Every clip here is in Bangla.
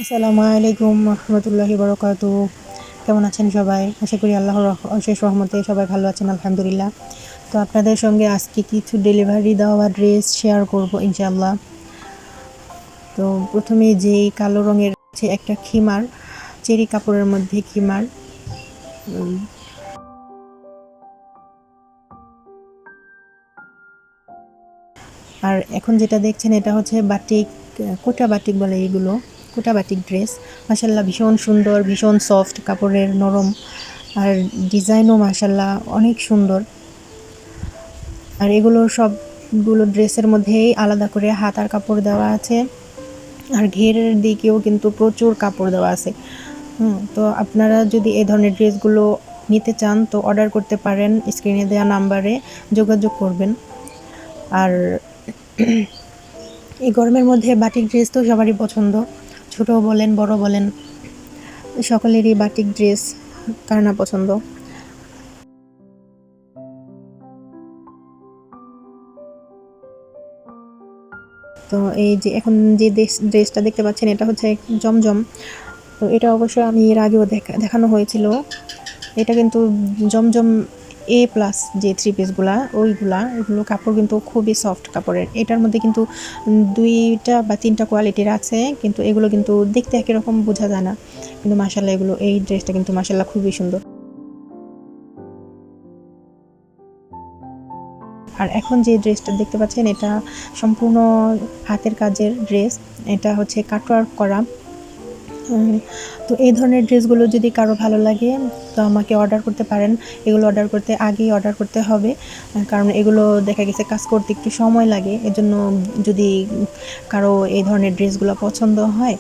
আসসালামু আলাইকুম রহমতুল্লাহি বরকাতু। কেমন আছেন সবাই? আশা করি আল্লাহর অশেষ রহমতে সবাই ভালো আছেন আলহামদুলিল্লাহ। তো আপনাদের সঙ্গে আজকে কিছু ডেলিভারি দেওয়া ড্রেস শেয়ার করব ইনশাআল্লাহ। তো প্রথমে যেই কালো রঙের হচ্ছে একটা খিমার, চেরি কাপড়ের মধ্যে খিমার। আর এখন যেটা দেখছেন এটা হচ্ছে বাটিক, কোটা বাটিক বলে এগুলো, কোটা বাটিক ড্রেস। মাশাল্লাহ ভীষণ সুন্দর, ভীষণ সফট কাপড়ের, নরম, আর ডিজাইনও মাশাল্লাহ অনেক সুন্দর। আর এগুলো সবগুলো ড্রেসের মধ্যেই আলাদা করে হাতার কাপড় দেওয়া আছে, আর ঘেরের দিকেও কিন্তু প্রচুর কাপড় দেওয়া আছে। তো আপনারা যদি এই ধরনের ড্রেসগুলো নিতে চান তো অর্ডার করতে পারেন, স্ক্রিনে দেওয়া নাম্বারে যোগাযোগ করবেন। আর এই গরমের মধ্যে বাটিক ড্রেস তো সবারই পছন্দ, ছোট বলেন বড় বলেন, সকলেরই বাটিক ড্রেস কার না পছন্দ। তো এই যে এখন যে ড্রেসটা দেখতে পাচ্ছেন এটা হচ্ছে জমজম। তো এটা অবশ্য আমি এর আগেও দেখানো হয়েছিল। এটা কিন্তু জমজম A+ যে থ্রি পিসগুলা, এগুলো কাপড় কিন্তু খুবই সফট কাপড়ের। এটার মধ্যে কিন্তু 2টা বা 3টা কোয়ালিটির আছে, কিন্তু এগুলো কিন্তু দেখতে একই রকম বোঝা যায় না, কিন্তু মাশাল্লাহ এই ড্রেসটা কিন্তু মাশাল্লাহ খুবই সুন্দর। আর এখন যে ড্রেসটা দেখতে পাচ্ছেন এটা সম্পূর্ণ হাতের কাজের ড্রেস। এটা হচ্ছে কাটওয়ার্ক করা। তো এই ধরনের ড্রেসগুলো যদি কারো ভালো লাগে তো আমাকে অর্ডার করতে পারেন। এগুলো অর্ডার করতে আগেই অর্ডার করতে হবে, কারণ এগুলো দেখা গেছে কাজ করতে একটু সময় লাগে। এজন্য যদি কারো এই ধরনের ড্রেসগুলো পছন্দ হয়,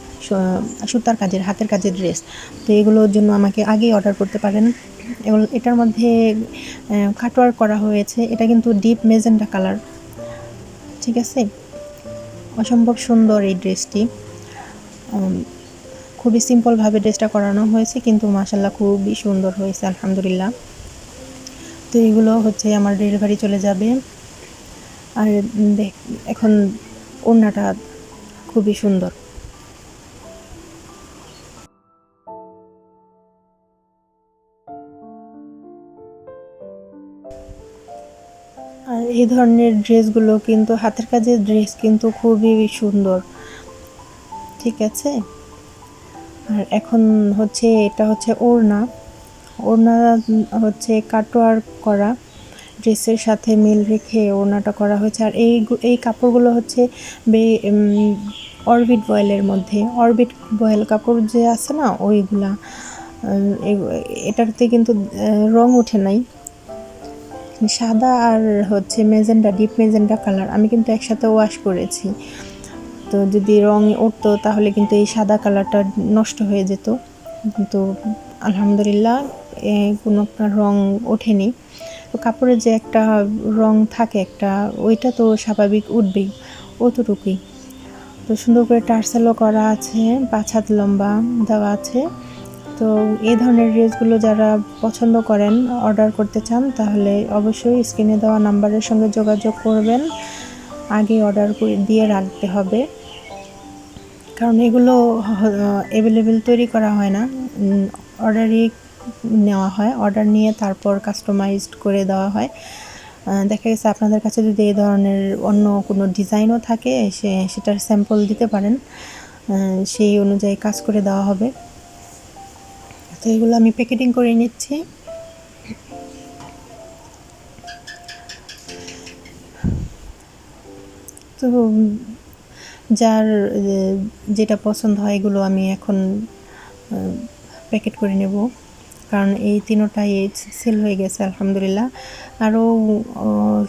সুতার কাজের, হাতের কাজের ড্রেস, তো এগুলোর জন্য আমাকে আগেই অর্ডার করতে পারেন। এটার মধ্যে কাটওয়ার্ক করা হয়েছে। এটা কিন্তু ডিপ মেজেন্টা কালার, ঠিক আছে? অসম্ভব সুন্দর এই ড্রেসটি। খুবই সিম্পলভাবে ড্রেসটা করানো হয়েছে, কিন্তু মাশাল্লাহ খুবই সুন্দর হয়েছে আলহামদুলিল্লাহ। তো এগুলো হচ্ছে আমার ডেলিভারি চলে যাবে। আর এখন ওড়নাটা খুবই সুন্দর। আর এই ধরনের ড্রেসগুলো কিন্তু হাতের কাজের ড্রেস কিন্তু খুবই সুন্দর, ঠিক আছে? আর এখন হচ্ছে এটা হচ্ছে ওড়না। ওড়না হচ্ছে কাটওয়ার্ক করা, ড্রেসের সাথে মিল রেখে ওড়নাটা করা হয়েছে। আর এই কাপড়গুলো হচ্ছে অরবিট বয়েলের মধ্যে, অরবিট বয়েল কাপড় যে আছে না ওইগুলা। এটাতে কিন্তু রং ওঠে নাই। সাদা আর হচ্ছে মেজেন্টা, ডিপ মেজেন্টা কালার আমি কিন্তু একসাথে ওয়াশ করেছি। তো যদি রং উঠতো তাহলে কিন্তু এই সাদা কালারটা নষ্ট হয়ে যেত, কিন্তু আলহামদুলিল্লাহ কোনো রং ওঠেনি। তো কাপড়ের যে একটা রং থাকে একটা, ওইটা তো স্বাভাবিক উঠবেই, অতটুকুই। তো সুন্দর করে টার্সেলও করা আছে, 5 হাত লম্বা দেওয়া আছে। তো এই ধরনের ড্রেসগুলো যারা পছন্দ করেন, অর্ডার করতে চান, তাহলে অবশ্যই স্ক্রিনে দেওয়া নাম্বারের সঙ্গে যোগাযোগ করবেন। আগে অর্ডার করে দিয়ে রাখতে হবে, কারণ এগুলো অ্যাভেলেবেল তৈরি করা হয় না, অর্ডারই নেওয়া হয়। অর্ডার নিয়ে তারপর কাস্টমাইজড করে দেওয়া হয়। দেখা গেছে আপনাদের কাছে যদি এই ধরনের অন্য কোনো ডিজাইনও থাকে সেটার স্যাম্পল দিতে পারেন, সেই অনুযায়ী কাজ করে দেওয়া হবে। তো এগুলো আমি প্যাকেটিং করে নিচ্ছি। তো যার যেটা পছন্দ হয় এগুলো আমি এখন প্যাকেট করে নেব, কারণ এই তিনোটাই সেল হয়ে গেছে আলহামদুলিল্লাহ। আরও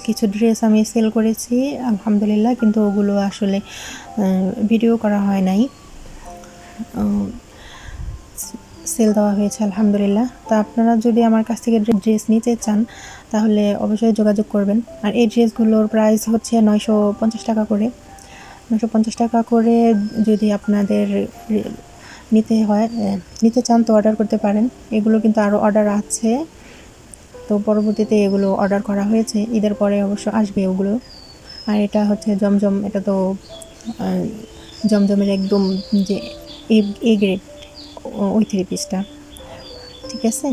কিছু ড্রেস আমি সেল করেছি আলহামদুলিল্লাহ, কিন্তু ওগুলো আসলে ভিডিও করা হয় নাই, সেল দেওয়া হয়েছে আলহামদুলিল্লাহ। তো আপনারা যদি আমার কাছ থেকে ড্রেস নিতে চান তাহলে অবশ্যই যোগাযোগ করবেন। আর এই ড্রেসগুলোর প্রাইস হচ্ছে 950 টাকা করে। 950 টাকা করে যদি আপনাদের নিতে চান তো অর্ডার করতে পারেন। এগুলো কিন্তু আরও অর্ডার আছে, তো পরবর্তীতে এগুলো অর্ডার করা হয়েছে, ঈদের পরে অবশ্য আসবে ওগুলো। আর এটা হচ্ছে জমজম, এটা তো জমজমের একদম যে এ গ্রেড ওই 3 পিসটা। ঠিক আছে?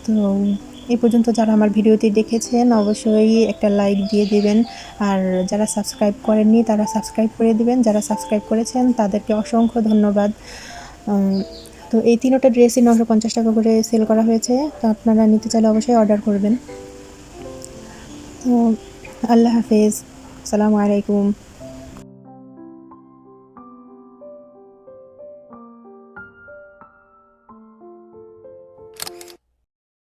তো এই পর্যন্ত যারা আমার ভিডিওটি দেখেছেন অবশ্যই একটা লাইক দিয়ে দিবেন। আর যারা সাবস্ক্রাইব করেননি তারা সাবস্ক্রাইব করে দিবেন। যারা সাবস্ক্রাইব করেছেন তাদেরকে অসংখ্য ধন্যবাদ। তো এই ৩টা ড্রেসই ৯৫০ টাকা করে সেল করা হয়েছে। তো আপনারা নিতে চাইলে অবশ্যই অর্ডার করবেন। তো আল্লাহ হাফেজ। আসসালামু আলাইকুম।